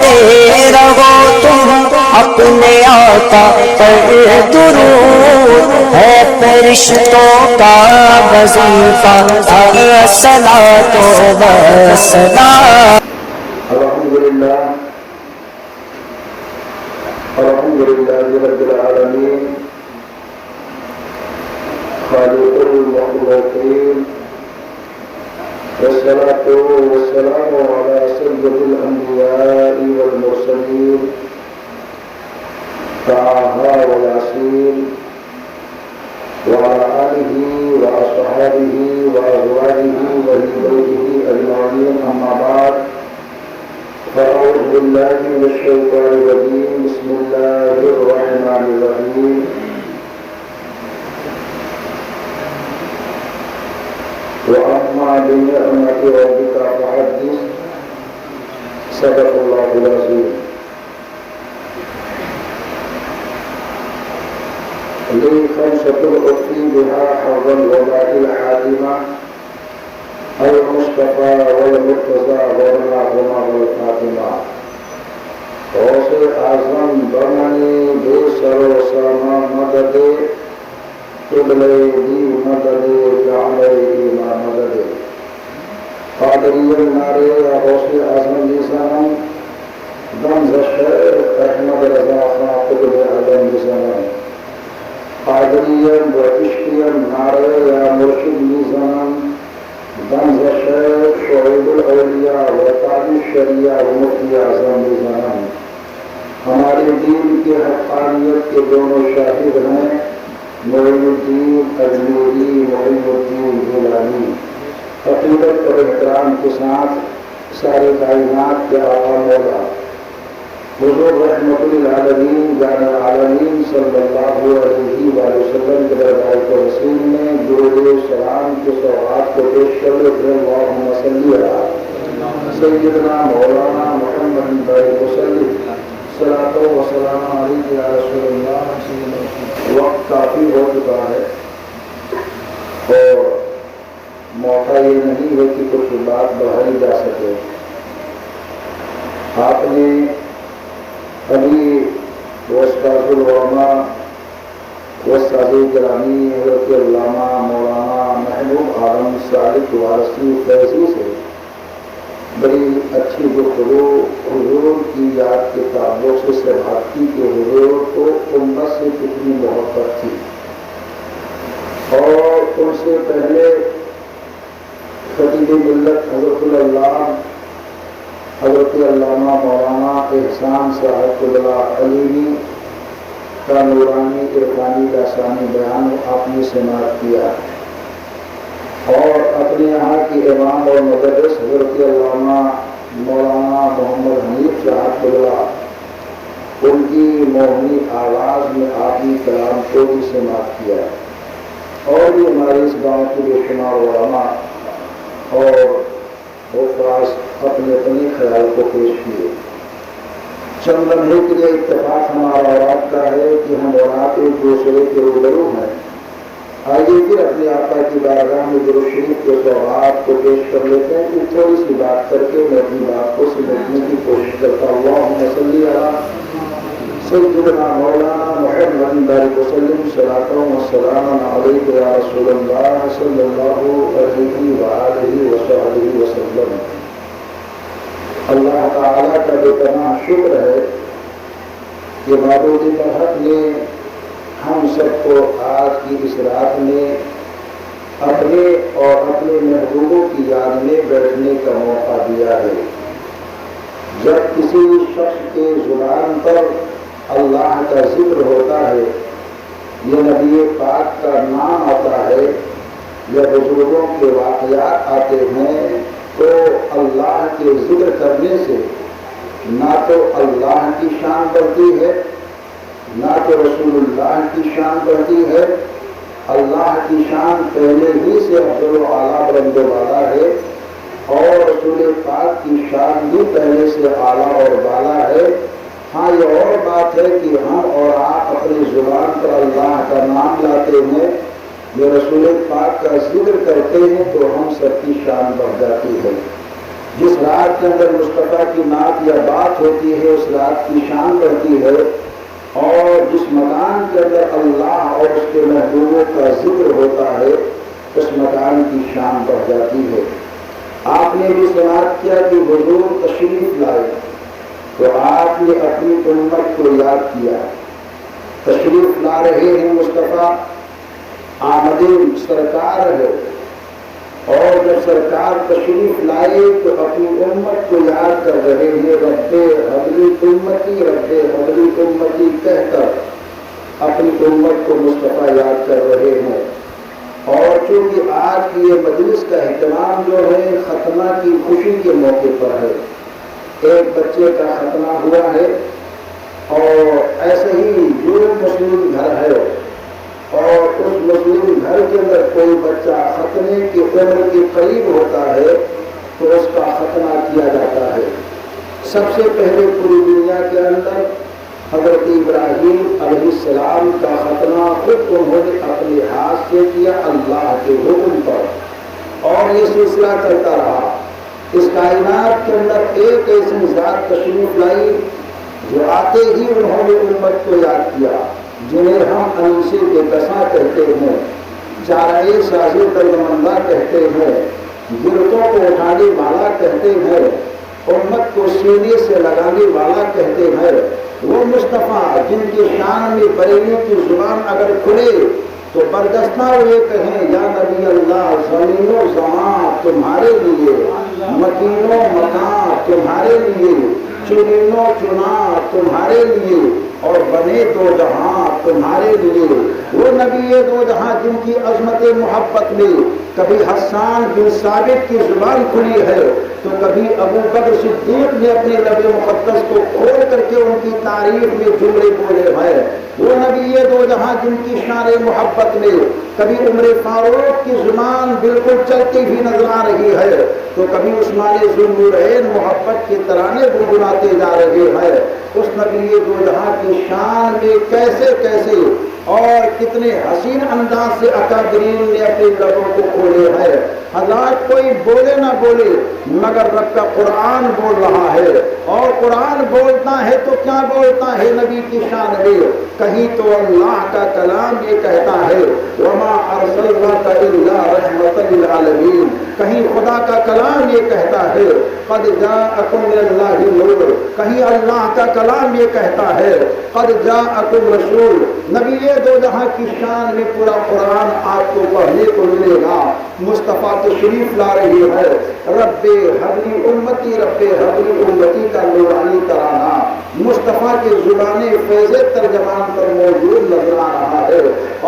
پڑھتے رہو تم اپنے آقا پر درود، ہے فرشتوں کا وظیفہ الصلاۃ والسلام۔ الحمدللہ رب العالمین خالق المخلوقین والصلاة والسلام على سید الانبیاء والمرسلین طه ویاسین وعلى آلہ واصحابہ وازواجہ واہل بیتہ اجمعین، اما بعد فأعوذ بالله من الشيطان الرجيم، بسم الله الرحمن الرحيم۔ وأما بنعمة ربك فحدث، صدق الله العظيم۔ لي خمسة أخفي بها حظ الولاء الحاتمة، المصطفى والمرتضى ومناهما والفاطمہ۔ غوث اعظم برمنی بے سر و ساما مدد، قبلے دی مدد جعلے ایما مدد۔ قادری نارے غوث اعظم لیسانم، دمز شیخ احمد رضا خان قطب عالم لیسانم۔ قادری و عشقی نارے یا مرشد لیسانم، دمز شیخ شعیب الاولیاء و تاج الشریعہ و مفتی اعظم لیسانم۔ ہمارے دین کی حقانیت کے دونوں شاہد ہیں، معین الدین اجمیری، معین الدین گیلانی۔ عقیدت اور احترام کے ساتھ سارے کائنات کے آقا مولا حضور رحمت للعالمین جان العالمین صلی اللہ علیہ وآلہ وسلم کے دربار رسول میں درود سلام کے سوغات کو پیش کر لیتے ہیں۔ اللہم صلی علی سیدنا مولانا محمد وسلم، صلاۃ و سلام علیہ یا رسول اللہ۔ وقت کافی ہو چکا ہے اور موقع یہ نہیں ہے کہ کچھ بات بڑھائی جا سکے۔ آپ نے ابھی استاد العلماء استاد گرامی حضرت علامہ مولانا محبوب عالم صالح وارثی فیضی سے بڑی اچھی گفتگو حضور کی یاد کے تعلق سے سماعت کی کہ حضور کو امت سے کتنی محبت تھی، اور ان سے پہلے خطیب ملت حضرت اللہ حضرت علامہ مولانا احسان صاحب اللہ علیہ کا نورانی عرفانی لسانی بیان آپ نے سماعت کیا، اور اپنے یہاں کی امام اور مدرس حضرت علامہ مولانا محمد حنیف صاحب اللہ ان کی موہنی آواز میں آپ نے کلام کو بھی سماعت کیا، اور بھی ہمارے اس گاؤں کے بے شمار علماء اور حفاظ اپنے اپنے خیال کو پیش کیے۔ چند لمحے کے لیے اتفاق ہمارا اور آپ کا ہے کہ ہم اور آپ ایک دوسرے کے روبرو ہیں۔ آئیے پھر اپنے آقا کی بارگاہ میں درود شریف کے سوغات کو پیش کر لیتے ہیں۔ پھر تھوڑی سی بات کر کے میں اپنی بات کو سمجھنے کی کوشش کرتا ہوں۔ اللہم صلی علی سیدنا مولانا محمد بارک وسلم، صلاۃ و سلام علیک یا رسول اللہ صلی اللہ علیہ وآلہ وصحبہ وسلم۔ اللہ تعالیٰ کا بے پناہ شکر ہے کہ معبود برحق نے ہم سب کو آج کی اس رات میں اپنے اور اپنے محبوبوں کی یاد میں بیٹھنے کا موقع دیا ہے۔ جب کسی شخص کے زبان پر اللہ کا ذکر ہوتا ہے، یا نبی پاک کا نام آتا ہے، یا بزرگوں کے واقعات آتے ہیں، تو اللہ کے ذکر کرنے سے نہ تو اللہ کی شان بڑھتی ہے، نہ تو رسول اللہ کی شان بڑھتی ہے۔ اللہ کی شان پہلے ہی سے افضل و اعلیٰ بلند و بالا ہے، اور رسول پاک کی شان بھی پہلے سے اعلیٰ اور بالا ہے۔ ہاں یہ اور بات ہے کہ ہم اور آپ اپنی زبان پر اللہ کا نام لاتے ہیں، یا رسول پاک کا ذکر کرتے ہیں، تو ہم سب کی شان بڑھ جاتی ہے۔ جس رات کے اندر مصطفیٰ کی نعت یا بات ہوتی ہے اس رات کی شان بڑھتی ہے، اور جس مکان کے اندر اللہ اور اس کے محبوبوں کا ذکر ہوتا ہے اس مکان کی شان بڑھ جاتی ہے۔ آپ نے بھی سماعت کیا کہ حضور تشریف لائے تو آپ نے اپنی امت کو یاد کیا۔ تشریف لا رہے ہیں مصطفیٰ، آمد سرکار ہے، اور جب سرکار تشریف لائے تو اپنی امت کو یاد کر رہے ہیں، رب حبلی امتی، رب حبلی امتی کہہ کر اپنی امت کو مصطفیٰ یاد کر رہے ہیں۔ اور چونکہ آج کی یہ مجلس کا اہتمام جو ہے ختنہ کی خوشی کے موقع پر ہے، ایک بچے کا ختنہ ہوا ہے، اور ایسے ہی جو مسلم گھر ہے اور اس مسلم گھر کے اندر کوئی بچہ ختنے کی عمر کے قریب ہوتا ہے تو اس کا ختنہ کیا جاتا ہے۔ سب سے پہلے پوری دنیا کے اندر حضرت ابراہیم علیہ السلام کا ختنہ خود انہوں نے اپنے ہاتھ سے کیا اللہ کے حکم پر، اور یہ سلسلہ چلتا رہا۔ اس کائنات کے اندر ایک ایسی ذات تشریف لائی جو آتے ہی انہوں نے امت کو یاد کیا، جنہیں ہم انیس بے کساں کہتے ہیں، چارۂ ساز دردمندہ کہتے ہیں، گرتوں کو اٹھانے والا کہتے ہیں، امت کو سینے سے لگانے والا کہتے ہیں۔ وہ مصطفیٰ جن کی شان میں بریلی کی زبان اگر کھلے تو برجستہ ہوئے کہیں یا نبی اللہ، زمین و زمان تمہارے لیے، مکین و مکان تمہارے لیے، چنین و چنا تمہارے لیے، اور بنے دو جہاں تمہارے لیے۔ وہ نبی دو جہاں جن کی عظمت محبت میں کبھی حسان بن ثابت کی زبان کھلی ہے تو کبھی ابو بکر صدیق نے اپنے لب مقدس کو کھول کر کے ان کی تعریف میں جملے بولے ہیں۔ وہ نبی دو جہاں جن کی شان محبت میں کبھی عمر فاروق کی زبان بالکل چلتی بھی نظر آ رہی ہے تو کبھی عثمان ذوالنورین محبت کے ترانے گنگناتے جا رہے ہیں۔ اس نبی دو جہاں کی شان میں کیسے کیسے اور کتنے حسین انداز سے اکابرین نے اپنے لبوں کو کھولے ہیں۔ حضرات کوئی بولے نہ بولے مگر رب کا قرآن بول رہا ہے، اور قرآن بولتا ہے تو کیا بولتا ہے نبی کی شان میں؟ کہیں تو اللہ کا کلام یہ کہتا ہے وما ارسلناک الا رحمۃ للعالمین، کہیں خدا کا کلام یہ کہتا ہے قد جاءکم من اللہ نور، کہیں اللہ کا کلام یہ کہتا ہے قد جاءکم رسول۔ نبی دو جہاں کی شان میں پورا قرآن آپ کو پڑھنے کو ملے گا۔ مصطفیٰ تشریف لا رہی ہے، رب حبلی امتی، رب حبلی امتی کا نورانی ترانہ مصطفیٰ کے زبان فیض ترجمان پر موجود نظر آ رہا ہے۔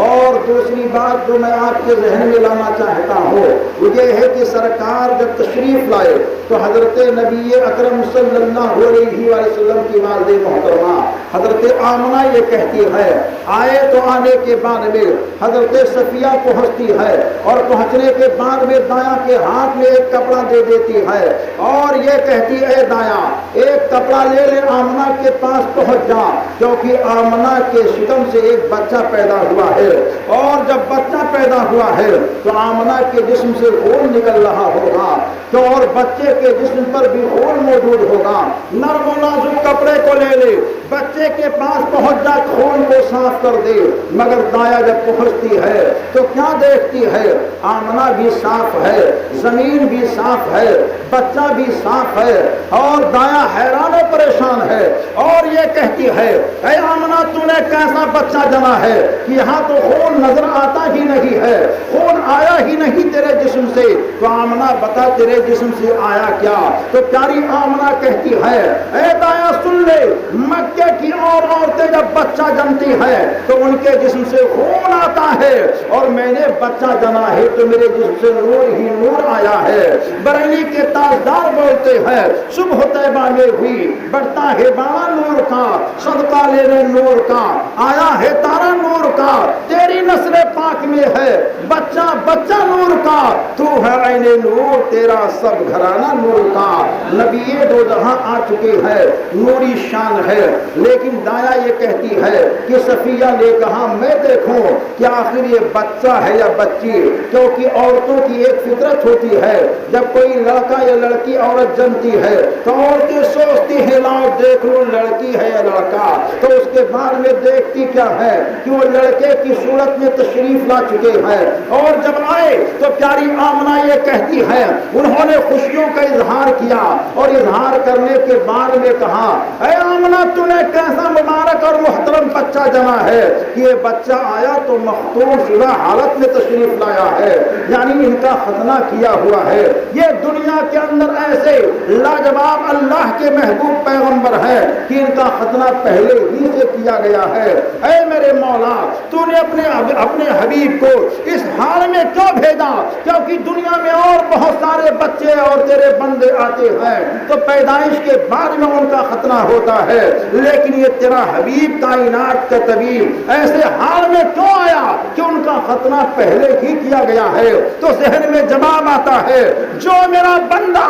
اور دوسری بات جو میں آپ کے ذہن میں لانا چاہتا ہوں وہ یہ ہے کہ سرکار جب تشریف لائے تو حضرت نبی اکرم صلی اللہ علیہ وسلم کی والدہ محترمہ حضرت آمنہ یہ کہتی ہے، آئے تو آنے کے بعد میں حضرت صفیہ پہنچتی ہے، اور پہنچنے کے بعد میں دایاں کے ہاتھ میں ایک کپڑا دے دیتی ہے اور یہ کہتی ہے دایاں ایک کپڑا لے لے، آمنہ کے پاس پہنچ جا، کیونکہ آمنہ کے شکم سے ایک بچہ پیدا ہوا ہے، اور جب بچہ پیدا ہوا ہے تو آمنہ کے جسم سے خون نکل رہا ہوگا تو اور بچے کے جسم پر بھی خون موجود ہوگا، نرم و نازک کپڑے کو لے لے، بچے کے پاس پہنچ جا، خون کو صاف کر دے۔ مگر دایا جب پہنچتی ہے تو کیا دیکھتی ہے؟ آمنہ بھی صاف ہے، زمین بھی صاف ہے، بچہ بھی صاف ہے، اور دایا حیران و پریشان ہے اور یہ کہتی ہے اے آمنہ تو نے کیسا بچہ جنا ہے کہ یہاں تو خون نظر آتا ہی نہیں ہے، خون آیا ہی نہیں تیرے جسم سے، تو آمنہ بتا تیرے جسم سے آیا کیا؟ تو پیاری آمنہ کہتی ہے اے دایا سن لے، مکے کی اور عورتیں جب بچہ جنتی ہے تو ان کے جسم سے خون آتا ہے، اور میں نے بچہ جنا ہے تو میرے جسم سے نور ہی نور آیا ہے۔ بریلی کے تاجدار بولتے ہیں صبح طیبہ میں ہوئی بڑھتا ہے بالا نور کا، صدقہ لینے نور کا، آیا ہے تارا نور نور کا، تیری نسل پاک میں ہے بچہ بچہ نور کا، تو ہے عین نور، تیرا سب گھرانہ نور کا۔ نبی دو جہاں آ چکے ہیں، نوری شان ہے، لیکن دایا یہ کہتی ہے کہ صفیہ نے کہا میں دیکھوں کہ آخر یہ بچہ ہے یا بچی، کیونکہ عورتوں کی ایک فطرت ہوتی ہے، جب کوئی لڑکا یا لڑکی عورت جنتی ہے تو عورتیں سوچتی ہے لاؤ دیکھ لو لڑکی ہے یا لڑکا، تو اس کے بعد میں دیکھتی کیا ہے کہ وہ لڑکے کی صورت میں تشریف لا چکے ہیں، اور جب آئے تو پیاری آمنہ یہ کہتی ہے انہوں نے خوشیوں کا اظہار کیا، اور اظہار کرنے کے بعد میں کہا اے آمنہ تو نے کیسا مبارک اور محترم بچہ جنا ہے، یہ بچہ آیا تو مختون شدہ حالت میں تشریف لایا ہے، یعنی ان کا ختنہ کیا ہوا ہے۔ یہ دنیا کے اندر ایسے لاجواب اللہ کے محبوب پیغمبر ہے کہ ان کا ختنہ پہلے ہی سے کیا گیا ہے۔ اے میرے مولا تو نے اپنے حبیب کو اس حال میں کیوں بھیجا؟ کیونکہ دنیا میں اور بہت سارے بچے اور تیرے بندے آتے ہیں تو پیدائش کے بعد میں ان کا ختنہ ہوتا ہے، لیکن یہ تیرا حبیب کائنات کا طبیب ایسے حال میں کیوں آیا کہ ان کا ختنہ پہلے ہی کیا گیا ہے؟ تو ذہن میں جواب آتا ہے جو میرا بندہ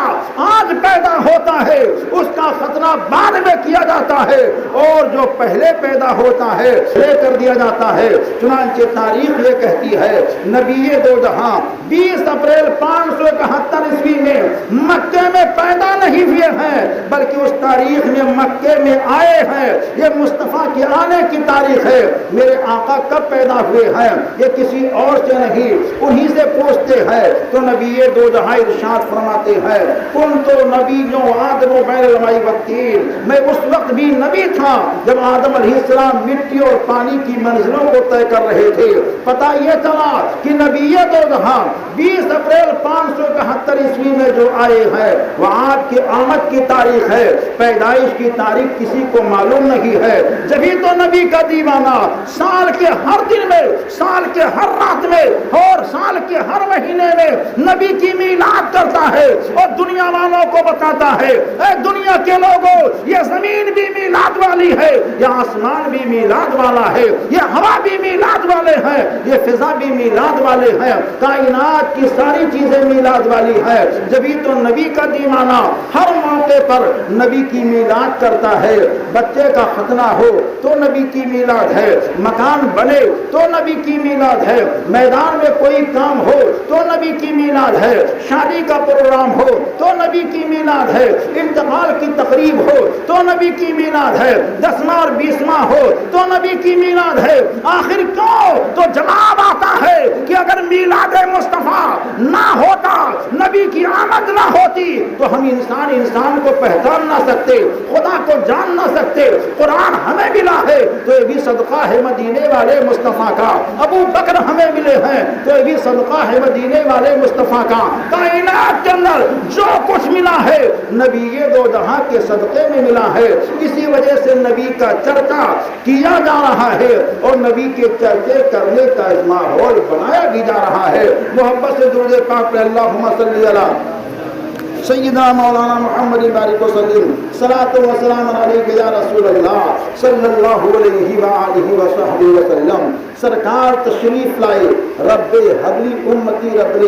آج پیدا ہوتا ہے اس کا ختنہ بعد میں کیا جاتا ہے، اور جو پہلے پیدا ہوتا ہے لے کر دیا جاتا ہے۔ چنانچہ تاریخ یہ کہتی ہے نبی دو جہاں 20 اپریل 571 عیسوی میں مکے میں پیدا نہیں ہوئے ہیں، بلکہ اس تاریخ میں مکے میں آئے ہیں۔ یہ مصطفیٰ کے آنے کی تاریخ ہے۔ میرے آقا کب پیدا ہوئے ہیں یہ کسی اور سے نہیں، انہی سے پوچھتے ہیں۔ تو نبی دو جہاں ارشاد فرماتے ہیں کنت نبیوں آدم و بین الماء والطین، میں اس وقت بھی نبی تھا جب آدم علیہ السلام مٹی اور پانی کی منزلوں کو طے کر رہے تھے۔ پتہ یہ چلا کہ نبی دو جہاں 20 اپریل 571 عیسوی میں جو آئے ہیں وہ آپ کی آمد کی تاریخ ہے، پیدائش کی تاریخ کسی کو معلوم نہیں ہے۔ جبھی تو نبی کا دیوانہ سال کے ہر دن میں، سال کے ہر رات میں اور سال کے ہر مہینے میں نبی کی میلاد کرتا ہے اور دنیا والوں کو بتاتا ہے اے دنیا کے لوگوں یہ زمین بھی میلاد والی ہے، یہ آسمان بھی میلاد والا ہے، یہ ہوا بھی میلاد والے ہیں، یہ فضا بھی میلاد والے ہیں، کائنات کی ساری چیزیں میلاد والی ہے۔ جبھی تو نبی کا دیوانہ ہر موقع پر نبی کی میلاد کرتا ہے۔ بچے کا ختنہ ہو تو نبی کی میلاد ہے، مکان بنے تو نبی کی میلاد ہے، میدان میں کوئی کام ہو تو نبی کی میلاد ہے، شادی کا پروگرام ہو تو نبی کی میلاد ہے، انتقال کی تقریب ہو تو نبی کی میلاد ہے، 10واں اور 20واں ہو تو نبی کی میلاد ہے۔ آخر کیوں؟ تو جواب آتا ہے کہ اگر میلاد مصطفیٰ نہ ہوتا، نبی کی آمد نہ ہوتی تو ہم انسان کو پہچان نہ سکتے، خدا کو جان نہ سکتے۔ قرآن ہمیں ملا ہے تو یہ بھی صدقہ ہے مدینے والے مصطفیٰ کا، ابو بکر ہمیں ملے ہیں تو یہ بھی صدقہ ہے مدینے والے مصطفیٰ کا۔ کائنات کے اندر جو کچھ ملا ہے نبی دو جہاں کے صدقے میں ملا ہے، اسی وجہ سے نبی کا چرچا کیا جا رہا ہے اور نبی کے چرچے کرنے کا ماحول بنایا بھی جا رہا ہے۔ محبت سے درود پاک پہ اللہم صلی علی سیدنا مولانا محمد بارک وسلم، صلاۃ و سلام علیک یا رسول اللہ صلی اللہ علیہ وآلہ وصحبہ وسلم۔ سرکار تشریف لائے، رب حبلی امتی، رب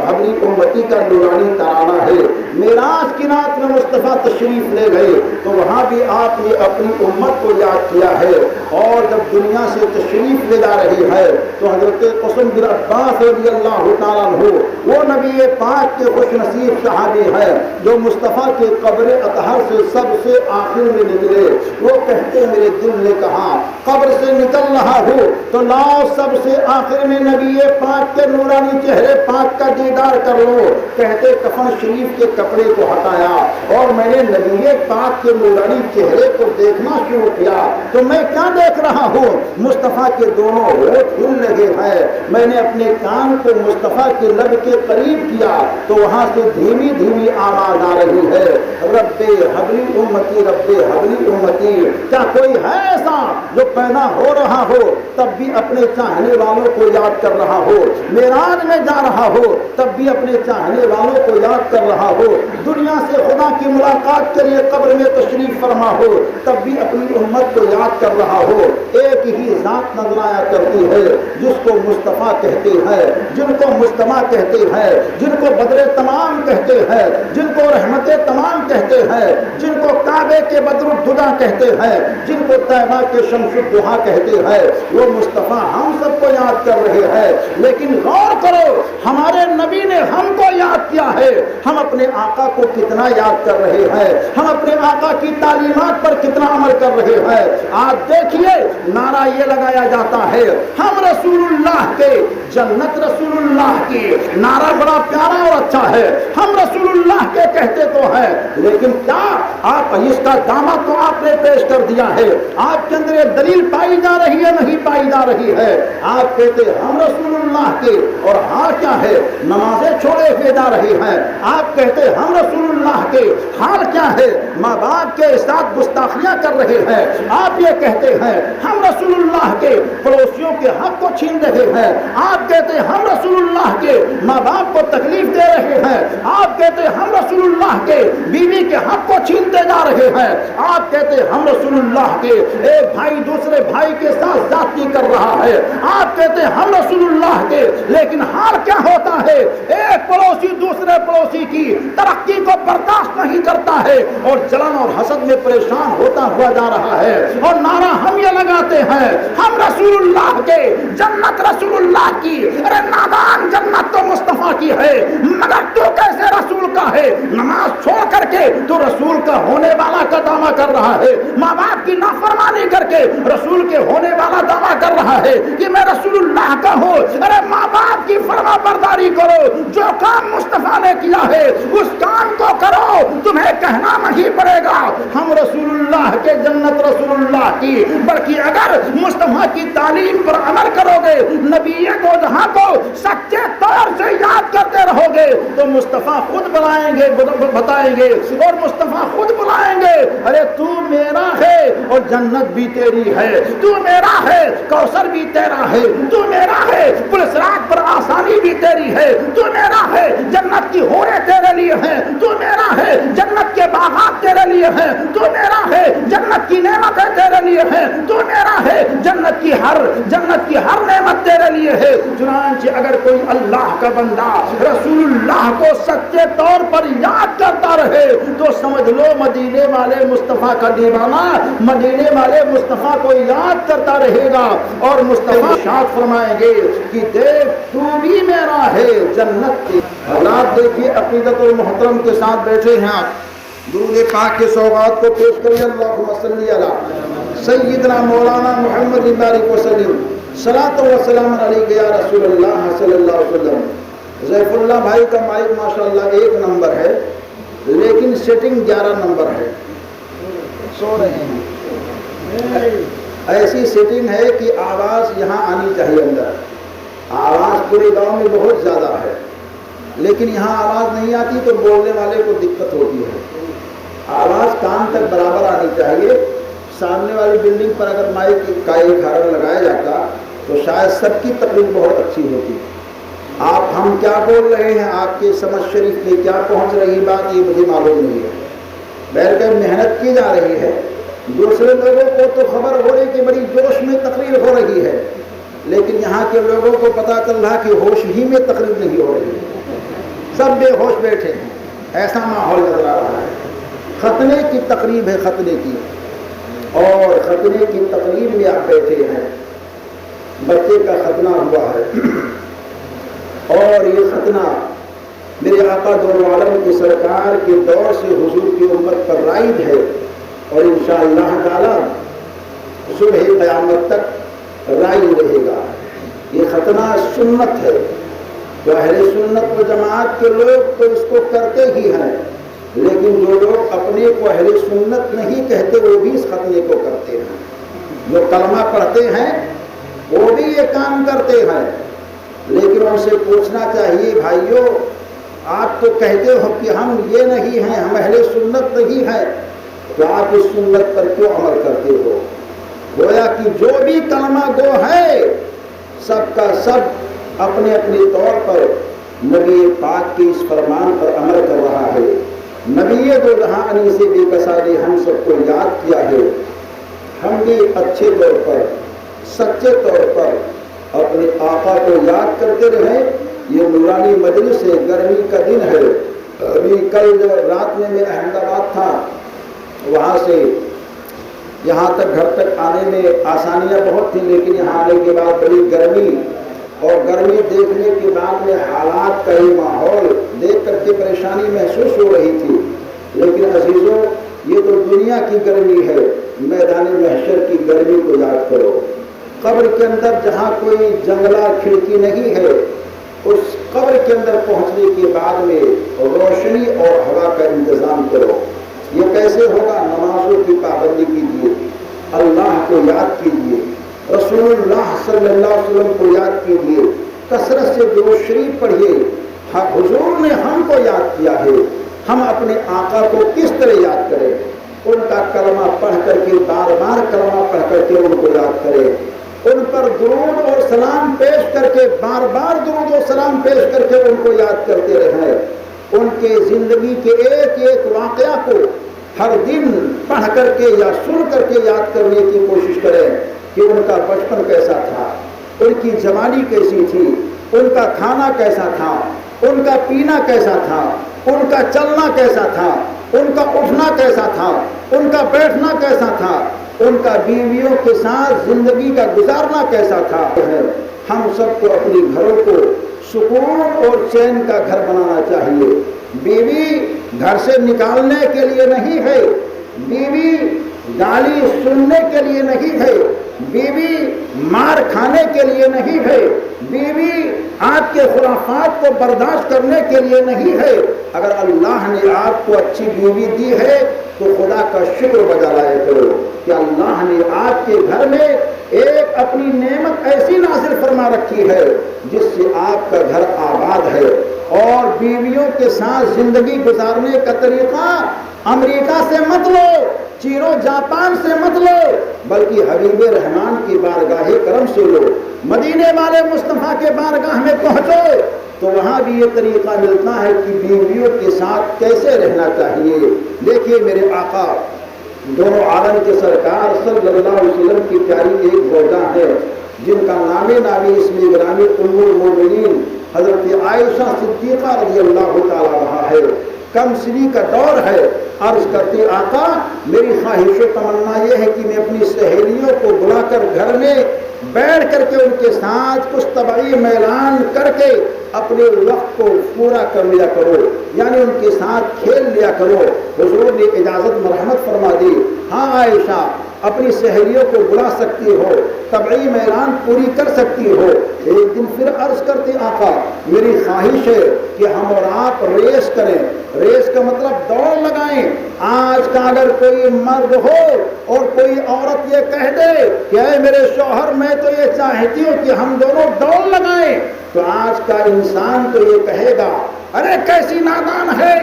حبلی امتی کا نورانی ترانہ ہے۔ معراج کی رات میں مصطفیٰ تشریف لے گئے تو وہاں بھی آپ نے اپنی امت کو یاد کیا ہے، اور جب دنیا سے تشریف لے جا رہی ہے تو حضرت قاسم بن عباس رضی اللہ تعالیٰ عنہ، وہ نبی پاک کے خوش نصیب صحابی ہے جو مصطفیٰ کے قبر اطہر سے سب سے آخر میں نکلے، وہ کہتے میرے دل نے کہا قبر سے نکل رہا ہو تو لاؤ سب سے آخر میں نبی پاک کے نورانی چہرے پاک کا دیدار کر لو۔ کہتے کفن شریف کے کپڑے کو ہٹایا اور میں نے نبی پاک کے نورانی چہرے کو دیکھنا شروع کیا تو میں کیا دیکھ رہا ہوں؟ مصطفیٰ کے دونوں ہونٹ ہل لگے ہیں۔ میں نے اپنے کان کو مصطفیٰ کے لب کے قریب کیا تو وہاں سے دھیمی دھیمی آواز آ رہی ہے، رب ربے حبلی امتی، ربے حبلی امتی۔ کیا کوئی ہے ایسا جو پیدا ہو رہا ہو تب بھی اپنے چاہنے والوں کو یاد کر رہا ہو، معراج میں جا رہا ہو تب بھی اپنے چاہنے والوں کو یاد کر رہا ہو، دنیا سے خدا کی ملاقات کے لیے قبر میں تشریف فرما ہو تب بھی اپنی امت کو یاد کر رہا ہو؟ ایک ہی ذات نظر آیا کرتی ہے جس کو مصطفیٰ کہتے ہیں، جن کو مجتبیٰ کہتے ہیں، جن کو بدر تمام کہتے ہیں، جن کو رحمت تمام کہتے ہیں، جن کو کعبے کے بدر الدجا کہتے ہیں، جن کو طیبہ کے شمس الضحیٰ کہتے ہیں۔ وہ مصطفیٰ ہم سب کو یاد کر رہے ہیں، لیکن غور کرو ہمارے نبی نے ہم کو یاد کیا ہے، ہم اپنے آقا کو کتنا یاد کر رہے ہیں، ہم اپنے آقا کی تعلیمات پر کتنا عمل کر رہے ہیں۔ آج دیکھیے نعرہ یہ لگایا جاتا ہے ہم رسول اللہ کے، جنت رسول اللہ کی، نعرہ بڑا پیارا اور اچھا ہے، ہم رسول اللہ کے کہتے تو ہیں، لیکن کیا آپ اس کا دعویٰ تو آپ نے پیش کر دیا ہے، آپ کے اندر یہ دلیل پائی جا رہی ہے نہیں پائی جا رہی ہے؟ آپ کہتے ہم رسول اللہ کے، اور ہاں کیا ہے نمازیں چھوڑے ہوئے جا رہی ہیں۔ آپ کہتے ہم رسول اللہ کے، حال کیا ہے ماں باپ کے ساتھ گستاخیاں کر رہے ہیں۔ آپ یہ کہتے ہیں ہم رسول اللہ کے، پڑوسیوں کے حق کو چھین رہے ہیں۔ آپ کہتے ہم رسول اللہ کے، ماں باپ کو تکلیف دے رہے ہیں۔ آپ کہتے ہم رسول اللہ کے، بیوی کے حق کو چھینتے جا رہے ہیں۔ آپ کہتے ہم رسول اللہ کے، ایک بھائی دوسرے بھائی کے ساتھ زیادتی کر رہا ہے۔ آپ کہتے ہم رسول اللہ کے، لیکن حال کیا ہوتا ہے ایک پڑوسی دوسرے پڑوسی کی ترقی کو برداشت نہیں کرتا ہے اور جلن اور حسد میں پریشان ہوتا ہوا جا رہا ہے، اور نعرہ ہم یہ لگاتے ہیں ہم رسول اللہ کے، جنت رسول اللہ کی۔ ارے نادان، جنت تو مصطفیٰ کی ہے، مگر تو کیسے رسول کا ہے؟ نماز چھوڑ کر کے تو رسول کا ہونے والا کا دعویٰ کر رہا ہے، ماں باپ کی نافرمانی کر کے رسول کے ہونے والا دعویٰ کر رہا ہے کہ میں رسول اللہ کا ہوں۔ ارے ماں باپ کی فرما برداری کرو، جو کام مصطفیٰ نے کیا ہے اس کام کو کرو، تمہیں کہنا نہیں پڑے گا ہم رسول اللہ کے، جنت رسول اللہ کی۔ بلکہ اگر مصطفیٰ کی تعلیم پر عمل کرو گے، نبی دو جہاں کو سچے طور سے یاد کرتے رہو گے تو مصطفیٰ خود بلائیں گے، بتائیں گے، اور مصطفیٰ خود بلائیں گے ارے تو میرا ہے اور جنت بھی تیری ہے، تو میرا ہے کوثر بھی تیرا ہے، تو میرا ہے پولیس رات پر آسانی بھی تیری ہے، تو میرا ہے جنت کی حوریں تیرے لیے ہیں، تو میرا ہے جنت کے باغات تیرے لیے ہیں، تو میرا ہے جنت کی نعمتیں تیرے لیے ہیں، تو میرا ہے جنت کی ہر نعمت تیرے لیے ہے۔ چنانچہ اگر کوئی اللہ کا بندہ رسول اللہ کو سچے طور پر یاد کرتا رہے تو سمجھ لو مدینے والے مصطفیٰ کا دیوانہ مدینے والے مصطفیٰ کو یاد کرتا رہے گا، اور مصطفیٰ ارشاد فرمائیں گے کہ دیکھ تو بھی میرا ہے جنت کی۔ حضرات دیکھیے عقیدت المحترم کے ساتھ بیٹھے ہیں آپ، درود پاک کے سوغات کو پیش کریے۔ اللہم صلی علی سیدنا مولانا محمد بارک وسلم، صلاۃ و سلام علیک یا رسول اللہ صلی اللہ علیہ وسلم۔ ضیف اللہ بھائی کا مائک ماشاءاللہ 1 نمبر ہے، لیکن سیٹنگ 11 نمبر ہے، سو رہے ہیں۔ ایسی سیٹنگ ہے کہ آواز یہاں آنی چاہیے اندر، آواز پورے گاؤں میں بہت زیادہ ہے، لیکن یہاں آواز نہیں آتی تو بولنے والے کو دقت ہوتی ہے۔ آواز کان تک برابر آنی چاہیے۔ سامنے والی بلڈنگ پر اگر مائک کا ایک ہارن لگایا جاتا تو شاید سب کی تقریر بہت اچھی ہوتی۔ آپ ہم کیا بول رہے ہیں، آپ کے سمجھ شریف میں کیا پہنچ رہی بات، یہ مجھے معلوم نہیں ہے۔ بہرکیف محنت کی جا رہی ہے، دوسرے لوگوں کو تو خبر ہو رہی کہ بڑی جوش میں تقریر ہو رہی ہے، لیکن یہاں کے لوگوں کو پتہ چل رہا کہ ہوش ہی میں تقریر نہیں ہو رہی ہے، سب بے ہوش بیٹھے ہیں، ایسا ماحول نظر آ رہا ہے۔ ختنے کی تقریب ہے، ختنے کی، اور ختنے کی تقریب میں آپ بیٹھے ہیں، بچے کا ختنہ ہوا ہے، اور یہ ختنہ میرے آقا دو عالم کی سرکار کے دور سے حضور کی امت پر رائج ہے، اور انشاءاللہ تعالی صبح قیامت تک رائج رہے گا۔ یہ ختنہ سنت ہے، جو اہل سنت و جماعت کے لوگ تو اس کو کرتے ہی ہیں، لیکن جو لوگ اپنے کو اہل سنت نہیں کہتے وہ بھی اس ختنے کو کرتے ہیں۔ جو کلمہ پڑھتے ہیں وہ بھی یہ کام کرتے ہیں، لیکن ان سے پوچھنا چاہیے بھائیوں آپ تو کہتے ہو کہ ہم یہ نہیں ہیں، ہم اہل سنت نہیں ہیں، تو آپ اس سنت پر کیوں عمل کرتے ہو؟ گویا کہ جو بھی کلمہ گو ہے سب کا سب اپنے اپنے طور پر نبی پاک کے اس فرمان پر عمل کر رہا ہے۔ نبی دو جہاں انیس بے کسا نے ہم سب کو یاد کیا ہے، ہم بھی اچھے طور پر سچے طور پر اپنے آقا کو یاد کرتے رہیں۔ یہ نورانی مجلس ہے، گرمی کا دن ہے۔ ابھی کل جب رات میں احمد آباد تھا، وہاں سے یہاں تک گھر تک آنے میں آسانیاں بہت تھیں، لیکن یہاں آنے کے بعد بڑی گرمی، اور گرمی دیکھنے کے بعد میں حالات کا ہی ماحول دیکھ کر کے پریشانی محسوس ہو رہی تھی۔ لیکن عزیزوں، یہ تو دنیا کی گرمی ہے، میدان محشر کی گرمی کو یاد کرو۔ قبر کے اندر جہاں کوئی جنگلہ کھڑکی نہیں ہے، اس قبر کے اندر پہنچنے کے بعد میں روشنی اور ہوا کا انتظام کرو۔ یہ کیسے ہوگا؟ نمازوں کی پابندی کیجیے، اللہ کو یاد کیجیے، رسول اللہ صلی اللہ علیہ وسلم کو یاد کیجیے، کثرت سے درود شریف پڑھیے۔ حضور نے ہم کو یاد کیا ہے، ہم اپنے آقا کو کس طرح یاد کریں؟ ان کا کلمہ پڑھ کر کے، بار بار کلمہ پڑھ کر کے ان کو یاد کریں، ان پر درود اور سلام پیش کر کے، بار بار درود اور سلام پیش کر کے ان کو یاد کرتے رہیں۔ ان کے زندگی کے ایک ایک واقعہ کو ہر دن پڑھ کر کے یا سن کر کے یاد کرنے کی کوشش کریں کہ ان کا بچپن کیسا تھا، ان کی جوانی کیسی تھی، ان کا کھانا کیسا تھا، ان کا پینا کیسا تھا، ان کا چلنا کیسا تھا، ان کا اٹھنا کیسا تھا، ان کا بیٹھنا کیسا تھا، ان کا بیویوں کے ساتھ زندگی کا گزارنا کیسا تھا۔ ہم سب کو اپنے گھروں کو سکون اور چین کا گھر بنانا چاہیے۔ بیوی گھر سے نکالنے کے لیے نہیں ہے، بیوی گالی سننے کے لیے نہیں ہے، بیوی مار کھانے کے لیے نہیں ہے، بیوی آپ کے خرافات کو برداشت کرنے کے لیے نہیں ہے۔ اگر اللہ نے آپ کو اچھی بیوی دی ہے تو خدا کا شکر بجا لایا کرو کہ اللہ نے آپ کے گھر میں ایک اپنی نعمت ایسی نازل فرما رکھی ہے جس سے آپ کا گھر آباد ہے۔ اور بیویوں کے ساتھ زندگی گزارنے کا طریقہ امریکہ سے مت لو، چینو جاپان سے مت لو، بلکہ حبیب رحمان کی بارگاہ کرم سے لو۔ مدینے والے مصطفیٰ کے بارگاہ میں پہنچو تو وہاں بھی یہ طریقہ ملتا ہے کہ بیویوں کے ساتھ کیسے رہنا چاہیے۔ دیکھیے میرے آقا دونوں عالم کے سرکار صلی اللہ علیہ وسلم کی پیاری ایک زوجہ ہے جن کا نام نامی اسم گرامی ام المومنین حضرت عائشہ صدیقہ رضی اللہ تعالی عنہا ہے۔ کم سنی کا دور ہے، عرض کرتی آقا میری خواہش و تمنا یہ ہے کہ میں اپنی سہیلیوں کو بلا کر گھر میں بیٹھ کر کے ان کے ساتھ کچھ طبعی میلان کر کے اپنے وقت کو پورا کر لیا کرو، یعنی ان کے ساتھ کھیل لیا کرو۔ حضور نے اجازت مرحمت فرما دی، ہاں عائشہ اپنی سہیلیوں کو بلا سکتی ہو، طبعی میلان پوری کر سکتی ہو۔ ایک دن پھر عرض کرتے آقا میری خواہش ہے کہ ہم اور آپ ریس کریں۔ ریس کا مطلب دوڑ لگائیں۔ آج کا اگر کوئی مرد ہو اور کوئی عورت یہ کہہ دے کہ اے میرے شوہر میں تو یہ چاہتی ہوں کہ ہم دونوں دوڑ لگائیں، تو آج کا انسان تو یہ کہے گا ارے کیسی نادان ہے،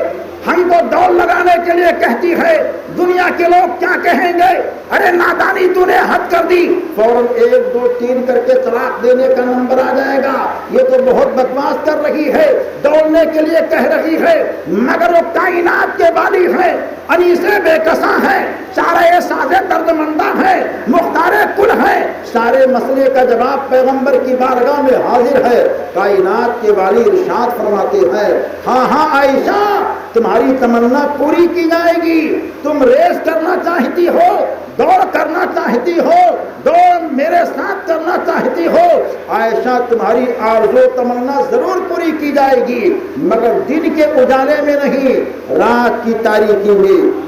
ہم کو دوڑ لگانے کے لیے کہتی ہے، دنیا کے لوگ کیا کہیں گے، ارے نادانی تو نے حد کر دی، فوراً 1 2 3 کر کے طلاق دینے کا نمبر آ جائے گا۔ یہ تو بہت بکواس کر رہی ہے، دوڑنے کے لیے کہہ رہی ہے، مگر وہ کائنات کے والی ہے، انیسے بے کساں ہے، چارے سازے درد مندہ ہے، مختار کل ہے، سارے مسئلے کا جواب پیغمبر کی بارگاہ میں حاضر ہے۔ کائنات کے والی ارشاد فرماتے ہیں ہاں ہاں عائشہ تمہاری تمنا پوری کی جائے گی، تم ریس کرنا چاہتی ہو، دوڑ کرنا چاہتی ہو، دوڑ میرے ساتھ کرنا چاہتی ہو، عائشہ تمہاری آرزو تمنا ضرور پوری کی جائے گی، مگر دن کے اجالے میں نہیں، رات کی تاریکی میں۔